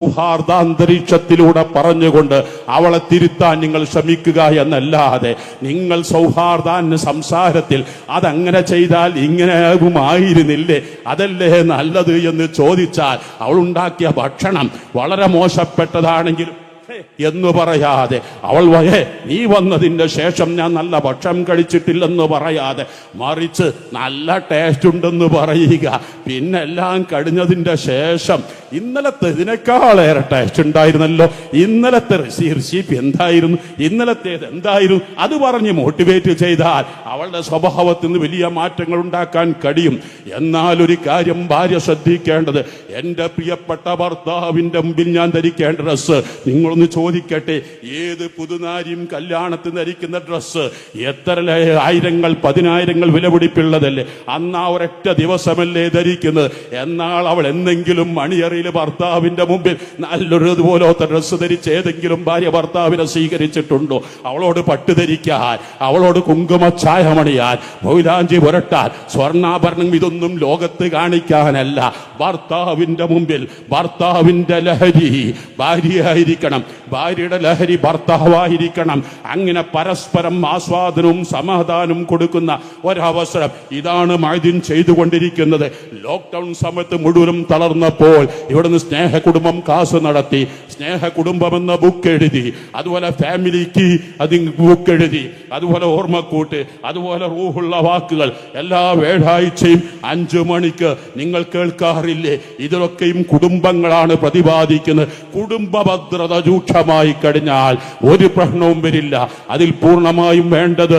സൗഹാർദ്ദാന്തരീക്ഷത്തിലൂടെ പറഞ്ഞുകൊണ്ട് അവളെ തിരുത്താൻ നിങ്ങൾ ശ്രമിക്കുക എന്നല്ലാതെ നിങ്ങൾ സൗഹാർദ്ദാന്യ സംസാരത്തിൽ അതങ്ങനെ ചെയ്താൽ ഇങ്ങനെയാകുമായിരുന്നില്ലേ, അതല്ലേ നല്ലത് എന്ന് ചോദിച്ചാൽ അവൾ ഉണ്ടാക്കിയ ഭക്ഷണം വളരെ മോശപ്പെട്ടതാണെങ്കിലും എന്ന് പറയാതെ, അവൾ നീ വന്നതിന്റെ ശേഷം ഞാൻ നല്ല ഭക്ഷണം കഴിച്ചിട്ടില്ലെന്ന് പറയാതെ, മറിച്ച് നല്ല ടേസ്റ്റ് ഉണ്ടെന്ന് പറയുക. പിന്നെ എല്ലാം കഴിഞ്ഞതിന്റെ ശേഷം ഇന്നലത്തെ ഇതിനേക്കാളേറെ ടേസ്റ്റ് ഉണ്ടായിരുന്നല്ലോ, ഇന്നലത്തെ റെസിപ്പി എന്തായിരുന്നു, ഇന്നലത്തേത് എന്തായിരുന്നു, അത് പറഞ്ഞ് മോട്ടിവേറ്റ് ചെയ്താൽ അവളുടെ സ്വഭാവത്തിൽ നിന്ന് വലിയ മാറ്റങ്ങൾ ഉണ്ടാക്കാൻ കഴിയും. എന്നാൽ ഒരു കാര്യം ഭാര്യ ശ്രദ്ധിക്കേണ്ടത്, എന്റെ പ്രിയപ്പെട്ട ഭർത്താവിന്റെ മുമ്പിൽ ഞാൻ ധരിക്കേണ്ട ഡ്രസ്സ് നിങ്ങളൊന്ന് ചോദിക്കട്ടെ, ഏത് പുതുനാരിയും കല്യാണത്തിന് ധരിക്കുന്ന ഡ്രസ്സ് എത്ര ആയിരങ്ങൾ പതിനായിരങ്ങൾ വിലപിടിപ്പുള്ളതല്ലേ, അന്ന് ഒരൊറ്റ ദിവസമല്ലേ ധരിക്കുന്നത്. എന്നാൽ അവൾ എന്തെങ്കിലും മണിയറിയിൽ ഭർത്താവിന്റെ മുമ്പിൽ നല്ലൊരു പോലത്തെ ഡ്രസ്സ് ധരിച്ച് ഏതെങ്കിലും ഭാര്യ ഭർത്താവിനെ സ്വീകരിച്ചിട്ടുണ്ടോ? അവളോട് പട്ട് ധരിക്കാൻ, അവളോട് കുങ്കുമ ചായമണിയാൻ, മൈലാഞ്ചി പുരട്ടാൻ, സ്വർണ്ണാഭരണം ഇതൊന്നും ലോകത്ത് കാണിക്കാനല്ല. ഭർത്താവിന്റെ മുമ്പിൽ ഭർത്താവിന്റെ ലഹരി ഭാര്യയായിരിക്കണം, ഭാര്യയുടെ ലഹരി ഭർത്താവായിരിക്കണം. അങ്ങനെ പരസ്പരം ആസ്വാദനവും സമാധാനവും കൊടുക്കുന്ന ഒരവസരം ഇതാണ് മഅ്ദിൻ ചെയ്തുകൊണ്ടിരിക്കുന്നത്. ലോക്ക്ഡൌൺ സമയത്ത് മുഴുവനും തളർന്നപ്പോൾ ഇവിടുന്ന് സ്നേഹ കുടുംബം ക്ലാസ് നടത്തി, സ്നേഹ കുടുംബം എന്ന ബുക്ക് എഴുതി, അതുപോലെ ഫാമിലിക്ക് അത് ബുക്ക് എഴുതി, അതുപോലെ ഓർമ്മക്കൂട്ട്, അതുപോലെ റൂഹുള്ള വാക്കുകൾ എല്ലാ വ്യാഴാഴ്ചയും 5 മണിക്ക് നിങ്ങൾ കേൾക്കാറില്ലേ? ഇതിലൊക്കെയും കുടുംബങ്ങളാണ് പ്രതിപാദിക്കുന്നത്. കുടുംബ ഭദ്രത രൂക്ഷമായി കഴിഞ്ഞാൽ ഒരു പ്രശ്നവും വരില്ല. അതിൽ പൂർണ്ണമായും വേണ്ടത്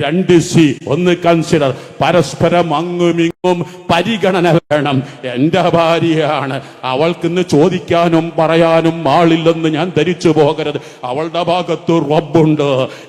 2C. ഒന്ന് കൺസിഡർ, പരസ്പരം അങ്ങുമിങ്ങും പരിഗണന വേണം. എന്റെ ഭാര്യയാണ്, അവൾക്കിന്ന് ചോദിക്കാനും പറയാനും ആളില്ലെന്ന് ഞാൻ ധരിച്ചു പോകരുത്. അവളുടെ ഭാഗത്ത് റബ്ബുണ്ട്.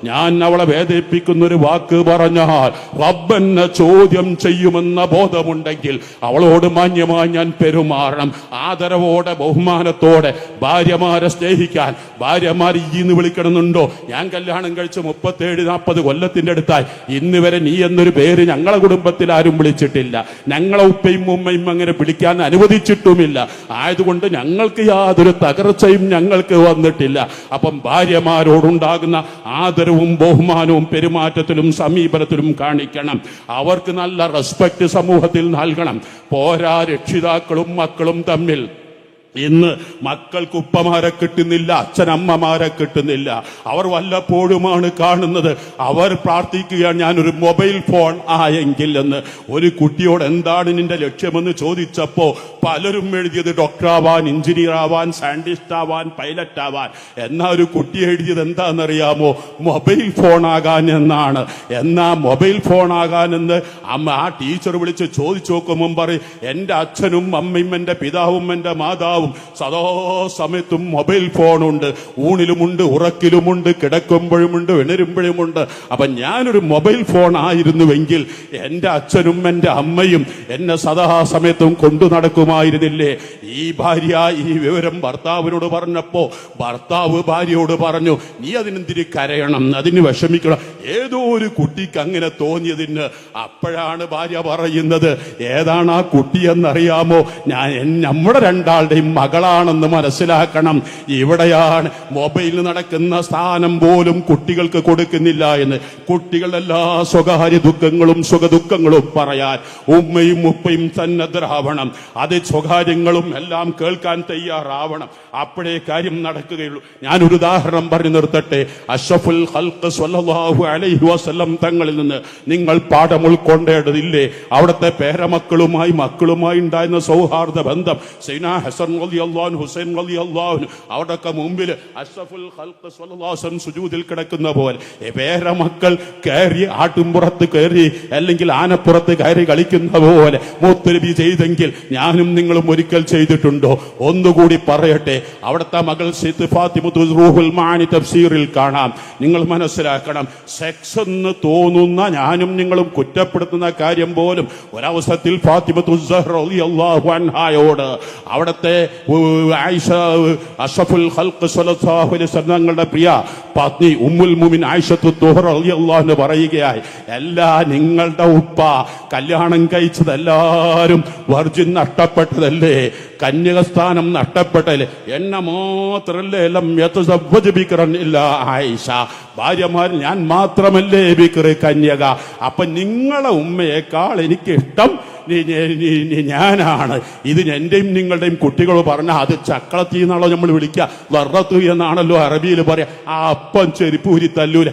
ഞാൻ അവളെ വേദനിപ്പിക്കുന്ന ഒരു വാക്ക് പറഞ്ഞാൽ റബ്ബെന്നെ ചോദ്യം ചെയ്യുമെന്ന ബോധമുണ്ടെങ്കിൽ അവളോട് മാന്യമായി ഞാൻ പെരുമാറണം. ആദരവോടെ ബഹുമാനത്തോടെ ഭാര്യമാരെ സ്നേഹിക്കാൻ. ഭാര്യമാർ ഈന്ന് വിളിക്കണമെന്നുണ്ടോ? ഞാൻ കല്യാണം കഴിച്ച് 37-40 കൊല്ലത്തിന്റെ അടുത്തായി ഇന്ന് വരെ നീ എന്നൊരു പേര് ഞങ്ങളെ കുടുംബത്തിൽ ആരും വിളിച്ചിട്ടില്ല. ഞങ്ങളെ ഉപ്പയും ഉമ്മയും അങ്ങനെ വിളിക്കാൻ അനുവദിച്ചിട്ടുമില്ല. ആയതുകൊണ്ട് ഞങ്ങൾക്ക് യാതൊരു തകർച്ചയും ഞങ്ങൾക്ക് വന്നിട്ടില്ല. അപ്പം ഭാര്യമാരോടുണ്ടാകുന്ന ആദരവും ബഹുമാനവും പെരുമാറ്റത്തിലും സമീപനത്തിലും കാണിക്കണം. അവർക്ക് നല്ല റെസ്പെക്ട് സമൂഹത്തിൽ നൽകണം. പോരാ, രക്ഷിതാക്കളും മക്കളും തമ്മിൽ ഇന്ന് മക്കൾക്ക് ഉപ്പമാരെ കിട്ടുന്നില്ല, അച്ഛനമ്മമാരെ കിട്ടുന്നില്ല. അവർ വല്ലപ്പോഴുമാണ് കാണുന്നത്. അവർ പ്രാർത്ഥിക്കുകയാണ്, ഞാനൊരു മൊബൈൽ ഫോൺ ആയെങ്കിൽ എന്ന്. ഒരു കുട്ടിയോട് എന്താണ് നിന്റെ ലക്ഷ്യമെന്ന് ചോദിച്ചപ്പോ പലരും എഴുതിയത് ഡോക്ടറാവാൻ, എഞ്ചിനീയർ ആവാൻ, സയന്റിസ്റ്റ് ആവാൻ, പൈലറ്റ് ആവാൻ. എന്നാ ഒരു കുട്ടി എഴുതിയത് എന്താണെന്നറിയാമോ? മൊബൈൽ ഫോൺ ആകാൻ എന്നാണ്. എന്നാ മൊബൈൽ ഫോൺ ആകാനെന്ന് ആ ടീച്ചർ വിളിച്ച് ചോദിച്ചു നോക്കുമ്പോൾ പറയും, എന്റെ അച്ഛനും അമ്മയും എന്റെ പിതാവും എന്റെ മാതാവും സദാ സമയത്തും മൊബൈൽ ഫോണുണ്ട്. ഊണിലുമുണ്ട്, ഉറക്കിലുമുണ്ട്, കിടക്കുമ്പോഴുമുണ്ട്, ഉണരുമ്പോഴുമുണ്ട്. അപ്പൊ ഞാനൊരു മൊബൈൽ ഫോൺ ആയിരുന്നുവെങ്കിൽ എന്റെ അച്ഛനും എന്റെ അമ്മയും എന്നെ സദാ സമയത്തും കൊണ്ടു നടക്കുമായിരുന്നില്ലേ? ഈ ഭാര്യ ഈ വിവരം ഭർത്താവിനോട് പറഞ്ഞപ്പോ ഭർത്താവ് ഭാര്യയോട് പറഞ്ഞു, നീ അതിനെന്തിന് കരയണം, അതിന് വിഷമിക്കണം. ഏതോ ഒരു കുട്ടിക്ക് അങ്ങനെ തോന്നിയതിന്. അപ്പോഴാണ് ഭാര്യ പറയുന്നത്, ഏതാണ് ആ കുട്ടി എന്നറിയാമോ? നമ്മുടെ രണ്ടാളുടെയും മകളാണെന്ന് മനസ്സിലാക്കണം. ഇവിടെയാണ് മൊബൈലിൽ നടക്കുന്ന സ്ഥാനം പോലും കുട്ടികൾക്ക് കൊടുക്കുന്നില്ല എന്ന്. കുട്ടികളുടെ എല്ലാ സ്വകാര്യ ദുഃഖങ്ങളും സുഖദുഃഖങ്ങളും പറയാൻ ഉമ്മയും ഉപ്പയും സന്നദ്ധരാവണം. അത് സ്വകാര്യങ്ങളും എല്ലാം കേൾക്കാൻ തയ്യാറാവണം. അപ്പോഴേ കാര്യം നടക്കുകയുള്ളൂ. ഞാനൊരു ഉദാഹരണം പറഞ്ഞു നിർത്തട്ടെ. അഷ്റഫുൽ ഖൽഖ് സ്വല്ലല്ലാഹു അലൈഹി വസല്ലം തങ്ങളിൽ നിന്ന് നിങ്ങൾ പാഠം ഉൾക്കൊണ്ടേണ്ടതില്ലേ? അവിടുത്തെ പേരമക്കളുമായി മക്കളുമായി ഉണ്ടായിരുന്ന സൗഹാർദ്ദ ബന്ധം. സൈന ഹസൻ റളിയല്ലാഹു അൻഹു, ഹുസൈൻ റളിയല്ലാഹു അൻഹു, അവിടൊക്കെ മുമ്പിൽ അഷ്റഫുൽ ഖൽഖ് സ്വല്ലല്ലാഹു അലൈഹി വസല്ലം സുജൂദിൽ കിടക്കുന്ന പോലെ പേരമക്കൾ കയറി ആട്ടുംപുറത്ത് കയറി അല്ലെങ്കിൽ ആനപ്പുറത്ത് കയറി കളിക്കുന്ന പോലെ മുത്തുനബി ചെയ്തെങ്കിൽ ഞാനും നിങ്ങളും ഒരിക്കൽ ചെയ്തിട്ടുണ്ടോ? ഒന്നുകൂടി പറയട്ടെ. അവിടുത്തെ മകൾ ഫാത്തിമത്തു റൂഹുൽ മാനി തഫ്സീറിൽ കാണാം. നിങ്ങൾ മനസ്സിലാക്കണം, സെക്സ് എന്ന് തോന്നുന്ന ഞാനും നിങ്ങളും കുറ്റപ്പെടുത്തുന്ന കാര്യം പോലും ഒരവസരത്തിൽ ഫാത്തിമത്തു സഹ്റ റളിയല്ലാഹു അൻഹായോട് അവിടുത്തെ ആയിഷ അഷ്റഫുൽ ഖൽഖ് സ്വല്ലല്ലാഹു അലൈഹി വസല്ലം തങ്ങളുടെ പ്രിയ പത്നി ഉമ്മുൽ മുഅ്മിൻ ആയിഷത്തു തുഹ്റ റളിയല്ലാഹു അൻഹ പറയുകയായി, എല്ലാ നിങ്ങളുടെ ഉപ്പ കല്യാണം കഴിച്ചത് എല്ലാവരും വെർജിൻ അട്ടപ്പ നഷ്ടപ്പെട്ടതല്ലേ, കന്യകസ്ഥാനം നഷ്ടപ്പെട്ടതല്ലേ. എന്നെ മാത്രല്ലേ ലം യതസവ്വജ് ബിക്റൻ ഇല്ലാ ആയിഷ, ഭാര്യമാർ ഞാൻ മാത്രമല്ലേ ബിക്ർ കന്യക. അപ്പൊ നിങ്ങളെ ഉമ്മയേക്കാൾ എനിക്കിഷ്ടം ഞാനാണ്. ഇത് എന്റെയും നിങ്ങളുടെയും കുട്ടികൾ പറഞ്ഞ അത് ചക്കളത്തി എന്നാണല്ലോ നമ്മൾ വിളിക്കുക, വർറത്ത് എന്നാണല്ലോ അറബിയിൽ പറയാ. ആ അപ്പം ചെരുപ്പൂരി തല്ലൂല,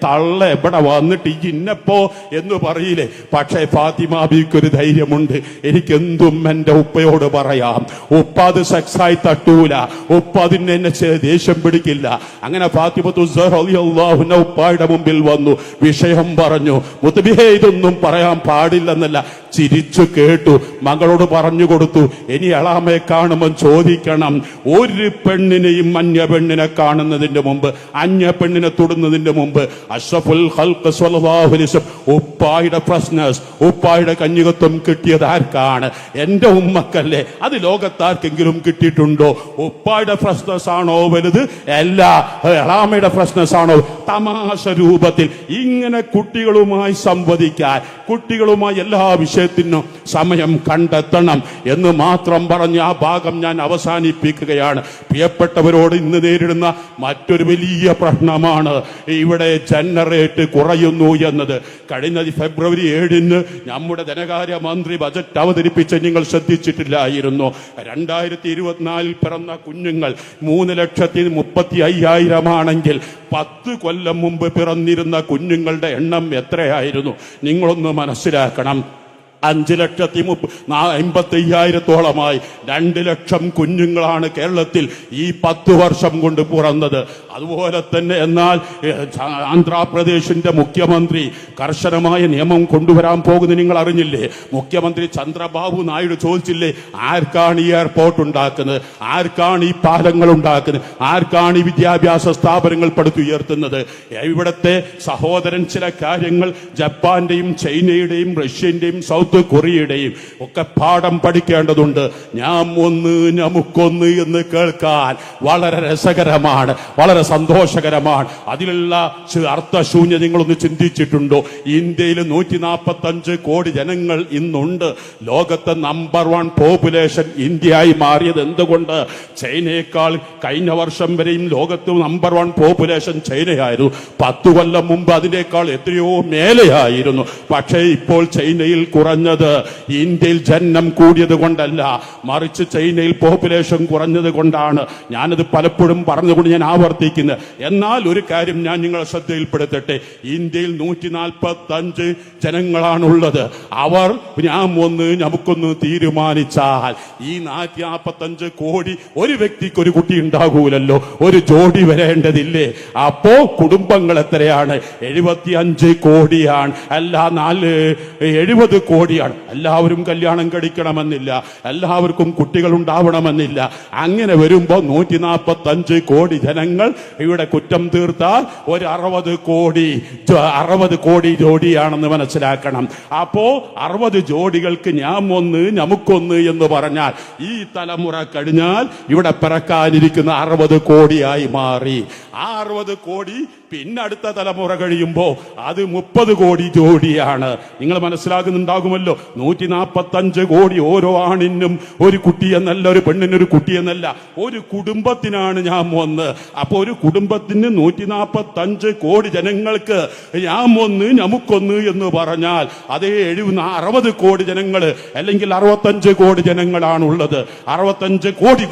തള്ള എവിടെ വന്നിട്ട് ഈ ഇന്നപ്പോ എന്ന് പറയില്ലേ. പക്ഷേ ഫാത്തിമ ബീക്കൊരു ധൈര്യമുണ്ട്, എനിക്കെന്തും എന്റെ ഉപ്പയോട് പറയാം. ഉപ്പ അത് സെക്സായി തട്ടൂല, ഉപ്പ അതിന് എന്നെ ദേഷ്യം പിടിക്കില്ല. അങ്ങനെ ഫാത്തിമത്തു റളിയല്ലാഹു അൻഹ ഉപ്പായുടെ മുമ്പിൽ വന്നു, വിഷയം പറഞ്ഞു. മുത്തബിഹേ ഇതൊന്നും പറയാൻ പാടില്ലെന്നല്ല, ചിരിച്ചു കേട്ടു. മകളോട് പറഞ്ഞു കൊടുത്തു, ഇനി എളാമയെ കാണുമ്പോൾ ചോദിക്കണം, ഒരു പെണ്ണിനെയും അന്യ പെണ്ണിനെ കാണുന്നതിന്റെ മുമ്പ്, അന്യ പെണ്ണിനെ തൊടുന്നതിന്റെ മുമ്പ് അഷ്റഫുൽ ഖൽഖ് സ്വല്ലല്ലാഹു അലൈഹി വസല്ലം ഉപ്പായുടെ ഫ്രഷ്നസ്, ഉപ്പായുടെ കന്യകത്വം കിട്ടിയത് ആർക്കാണ്? എന്റെ ഉമ്മക്കല്ലേ. അത് ലോകത്താർക്കെങ്കിലും കിട്ടിയിട്ടുണ്ടോ? ഉപ്പായുടെ ഫ്രഷ്നസ് ആണോ വലുത്? അല്ല, എളാമയുടെ ഫ്രഷ്നസ് ആണോ? തമാശ രൂപത്തിൽ ഇങ്ങനെ കുട്ടികളുമായി സംവദിക്കാൻ, കുട്ടികളുമായി എല്ലാ വിഷയത്തിനും സമയം കണ്ടെത്തണം എന്ന് മാത്രം പറഞ്ഞ് ആ ഭാഗം ഞാൻ അവസാനിപ്പിക്കുകയാണ്. പ്രിയപ്പെട്ടവരോട് ഇന്ന് നേരിടുന്ന മറ്റൊരു വലിയ പ്രശ്നമാണ് ഇവിടെ ജനറേറ്റ് കുറയുന്നു എന്നത്. കഴിഞ്ഞ ഫെബ്രുവരി 7 നമ്മുടെ ധനകാര്യ മന്ത്രി ബജറ്റ് അവതരിപ്പിച്ച് നിങ്ങൾ ശ്രദ്ധിച്ചിട്ടില്ലായിരുന്നു. 2024 പിറന്ന കുഞ്ഞുങ്ങൾ 3,35,000 ആണെങ്കിൽ 10 കൊല്ലം മുമ്പ് പിറന്നിരുന്ന കുഞ്ഞുങ്ങളുടെ എണ്ണം എത്രയായിരുന്നു? നിങ്ങളൊന്ന് മനസ്സിലാക്കണം. 5,50,000-ത്തോളമായി 2 ലക്ഷം കുഞ്ഞുങ്ങളാണ് കേരളത്തിൽ ഈ 10 വർഷം കൊണ്ട് പിറന്നത്. അതുപോലെ തന്നെ എന്നാൽ ആന്ധ്രാപ്രദേശിന്റെ മുഖ്യമന്ത്രി കർശനമായ നിയമം കൊണ്ടുവരാൻ പോകുന്നത് നിങ്ങൾ അറിഞ്ഞില്ലേ? മുഖ്യമന്ത്രി ചന്ദ്രബാബു നായിഡു ചോദിച്ചില്ലേ, ആർക്കാണ് ഈ എയർപോർട്ട് ഉണ്ടാക്കുന്നത്, ആർക്കാണ് ഈ പാലങ്ങൾ ഉണ്ടാക്കുന്നത്, ആർക്കാണ് ഈ വിദ്യാഭ്യാസ സ്ഥാപനങ്ങൾ പടുത്തുയർത്തുന്നത്? ഇവിടത്തെ സഹോദരൻ ചില കാര്യങ്ങൾ ജപ്പാന്റെയും ചൈനയുടെയും റഷ്യന്റെയും സൗത്ത് കൊറിയയുടെയും ഒക്കെ പാഠം പഠിക്കേണ്ടതുണ്ട്. നമുക്കൊന്ന് എന്ന് കേൾക്കാൻ വളരെ രസകരമാണ്, വളരെ സന്തോഷകരമാണ്. അതിലുള്ള അർത്ഥശൂന്യ നിങ്ങളൊന്ന് ചിന്തിച്ചിട്ടുണ്ടോ? ഇന്ത്യയിൽ 145 കോടി ജനങ്ങൾ ഇന്നുണ്ട്. ലോകത്തെ നമ്പർ 1 പോപ്പുലേഷൻ ഇന്ത്യയായി മാറിയത് എന്തുകൊണ്ട്? ചൈനയേക്കാൾ കഴിഞ്ഞ വർഷം വരെയും ലോകത്ത് നമ്പർ 1 പോപ്പുലേഷൻ ചൈനയായിരുന്നു. 10 കൊല്ലം മുമ്പ് അതിനേക്കാൾ എത്രയോ മേലെയായിരുന്നു. പക്ഷേ ഇപ്പോൾ ചൈനയിൽ കുറഞ്ഞത് ഇന്ത്യയിൽ ജന്മം കൂടിയത് കൊണ്ടല്ല, മറിച്ച് ചൈനയിൽ പോപ്പുലേഷൻ കുറഞ്ഞത് കൊണ്ടാണ്. ഞാനത് പലപ്പോഴും പറഞ്ഞുകൊണ്ട് ഞാൻ ആവർത്തിക്കുന്നത്. എന്നാൽ ഒരു കാര്യം ഞാൻ നിങ്ങളെ ശ്രദ്ധയിൽപ്പെടുത്തട്ടെ, ഇന്ത്യയിൽ 145 ജനങ്ങളാണുള്ളത്. അവർ നമുക്കൊന്ന് തീരുമാനിച്ചാൽ ഈ 145 കോടി ഒരു വ്യക്തിക്ക് ഒരു കുട്ടി ഉണ്ടാകൂലല്ലോ, ഒരു ജോഡി വരേണ്ടതില്ലേ? അപ്പോ കുടുംബങ്ങൾ എത്രയാണ്? 75 കോടിയാണ്. അല്ല 70 കോടിയാണ്. എല്ലാവരും കല്യാണം കഴിക്കണമെന്നില്ല, എല്ലാവർക്കും കുട്ടികൾ ഉണ്ടാവണമെന്നില്ല. അങ്ങനെ വരുമ്പോ 145 കോടി ജനങ്ങൾ ഇവിടെ കുറ്റം തീർത്താൽ ഒരു 60 കോടി ജോഡിയാണെന്ന് മനസ്സിലാക്കണം. അപ്പോ 60 ജോഡികൾക്ക് നമുക്കൊന്ന് എന്ന് പറഞ്ഞാൽ ഈ തലമുറ കഴിഞ്ഞാൽ ഇവിടെ പിറക്കാനിരിക്കുന്ന 60 കോടിയായി മാറി. ആ 60 കോടി പിന്നെ അടുത്ത തലമുറ കഴിയുമ്പോ അത് 30 കോടി ജോഡിയാണ്. നിങ്ങൾ മനസ്സിലാകുന്നുണ്ടാകുമല്ലോ. 145 കോടി ഓരോ ആണിനും ഒരു കുട്ടിയെന്നല്ല, ഒരു പെണ്ണിനൊരു കുട്ടിയെന്നല്ല, ഒരു കുടുംബത്തിനാണ് ഒന്ന്. അപ്പൊ ഒരു കുടുംബത്തിന് 145 കോടി ജനങ്ങൾക്ക് നമുക്കൊന്ന് എന്ന് പറഞ്ഞാൽ അതേ 60 കോടി ജനങ്ങൾ അല്ലെങ്കിൽ 65 കോടി ജനങ്ങളാണുള്ളത്. 65 കോടി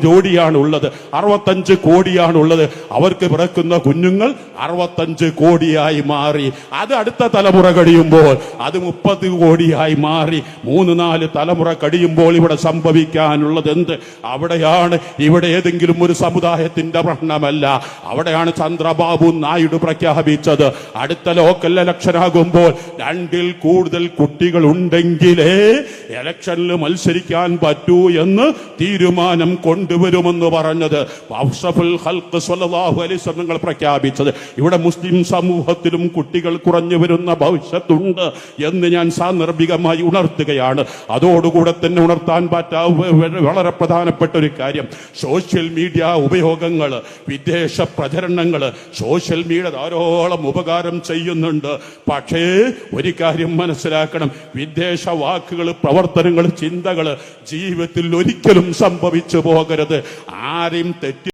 ജോഡിയാണുള്ളത്, 65 കോടിയാണുള്ളത്. അവർക്ക് പിറക്കുന്ന കുഞ്ഞുങ്ങൾ 65 കോടിയായി മാറി. അത് അടുത്ത തലമുറ കഴിയുമ്പോൾ അത് 30 കോടിയായി മാറി. 3-4 തലമുറ കഴിയുമ്പോൾ ഇവിടെ സംഭവിക്കാനുള്ളത് എന്ത്? അവിടെയാണ് ഇവിടെ ഏതെങ്കിലും ഒരു സമുദായത്തിന്റെ പ്രശ്നമല്ല. അവിടെയാണ് ചന്ദ്രബാബു നായിഡു പ്രഖ്യാപിച്ചത്, അടുത്ത ലോക്കൽ ഇലക്ഷൻ ആകുമ്പോൾ 2-ൽ കൂടുതൽ കുട്ടികൾ ഉണ്ടെങ്കിലേ ഇലക്ഷനിൽ മത്സരിക്കാൻ പറ്റൂ എന്ന് തീരുമാനം കൊണ്ടുവരുമെന്ന് പറഞ്ഞത്. അഷ്റഫുൽ ഖൽഖ് സ്വല്ലല്ലാഹു അലൈഹി വസല്ലം പ്രഖ്യാപിച്ചത്. ഇവിടെ മുസ്ലിം സമൂഹത്തിലും കുട്ടികൾ കുറഞ്ഞു വരുന്ന ഭവിഷ്യത്തുണ്ട് എന്ന് ഞാൻ സാന്ദർഭിക സാന്ദർഭികമായി ഉണർത്തുകയാണ്. അതോടുകൂടെ തന്നെ ഉണർത്താൻ വളരെ പ്രധാനപ്പെട്ട ഒരു കാര്യം, സോഷ്യൽ മീഡിയ ഉപയോഗങ്ങൾ, വിദേശ പ്രചരണങ്ങൾ. സോഷ്യൽ മീഡിയ ധാരാളം ഉപകാരം ചെയ്യുന്നുണ്ട്. പക്ഷേ ഒരു കാര്യം മനസ്സിലാക്കണം, വിദേശ വാക്കുകൾ, പ്രവർത്തനങ്ങൾ, ചിന്തകൾ ജീവിതത്തിൽ ഒരിക്കലും സംഭവിച്ചു പോകരുത്. ആരെയും തെറ്റി